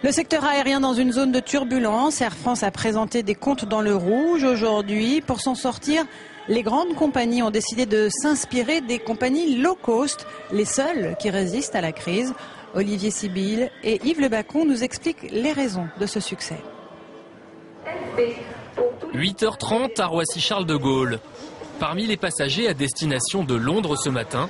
Le secteur aérien dans une zone de turbulence. Air France a présenté des comptes dans le rouge aujourd'hui. Pour s'en sortir, les grandes compagnies ont décidé de s'inspirer des compagnies low cost, les seules qui résistent à la crise. Olivier Sibylle et Yves Le Bacon nous expliquent les raisons de ce succès. 8h30 à Roissy-Charles de Gaulle. Parmi les passagers à destination de Londres ce matin,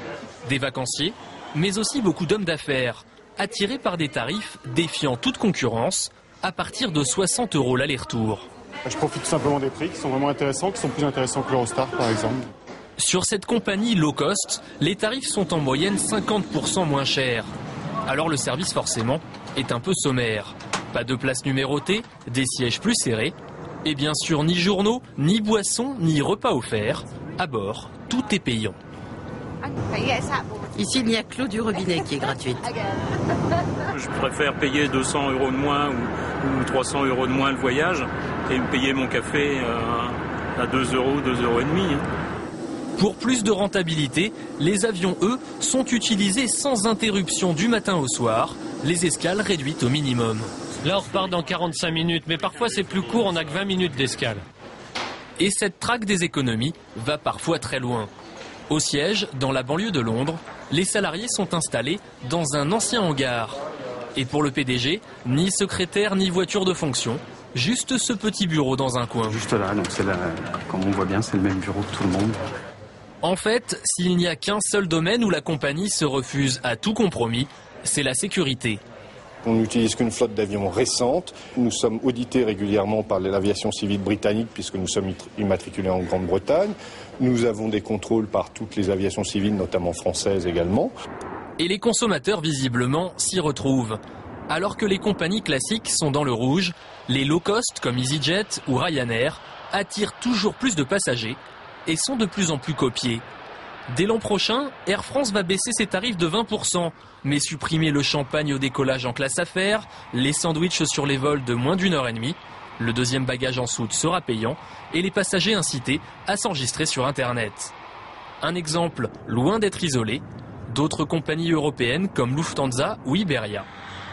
des vacanciers, mais aussi beaucoup d'hommes d'affaires, attirés par des tarifs défiant toute concurrence, à partir de 60 € l'aller-retour. Je profite tout simplement des prix qui sont vraiment intéressants, qui sont plus intéressants que l'Eurostar par exemple. Sur cette compagnie low cost, les tarifs sont en moyenne 50% moins chers. Alors le service forcément est un peu sommaire. Pas de place numérotée, des sièges plus serrés, et bien sûr ni journaux, ni boissons, ni repas offerts. À bord, tout est payant. Ici, il n'y a que l'eau du robinet qui est gratuite. Je préfère payer 200 € de moins ou 300 € de moins le voyage et me payer mon café à 2 €, 2 € et demi. Pour plus de rentabilité, les avions, eux, sont utilisés sans interruption du matin au soir, les escales réduites au minimum. Là, on repart dans 45 minutes, mais parfois c'est plus court, on n'a que 20 minutes d'escale. Et cette traque des économies va parfois très loin. Au siège, dans la banlieue de Londres, les salariés sont installés dans un ancien hangar. Et pour le PDG, ni secrétaire ni voiture de fonction, juste ce petit bureau dans un coin. Juste là, donc c'est là, comme on voit bien, c'est le même bureau que tout le monde. En fait, s'il n'y a qu'un seul domaine où la compagnie se refuse à tout compromis, c'est la sécurité. On n'utilise qu'une flotte d'avions récente. Nous sommes audités régulièrement par l'aviation civile britannique puisque nous sommes immatriculés en Grande-Bretagne. Nous avons des contrôles par toutes les aviations civiles, notamment françaises également. Et les consommateurs, visiblement, s'y retrouvent. Alors que les compagnies classiques sont dans le rouge, les low cost comme EasyJet ou Ryanair attirent toujours plus de passagers et sont de plus en plus copiés. Dès l'an prochain, Air France va baisser ses tarifs de 20%, mais supprimer le champagne au décollage en classe affaires, les sandwichs sur les vols de moins d'1h30, le deuxième bagage en soute sera payant et les passagers incités à s'enregistrer sur Internet. Un exemple loin d'être isolé, d'autres compagnies européennes comme Lufthansa ou Iberia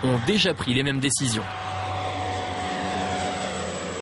ont déjà pris les mêmes décisions.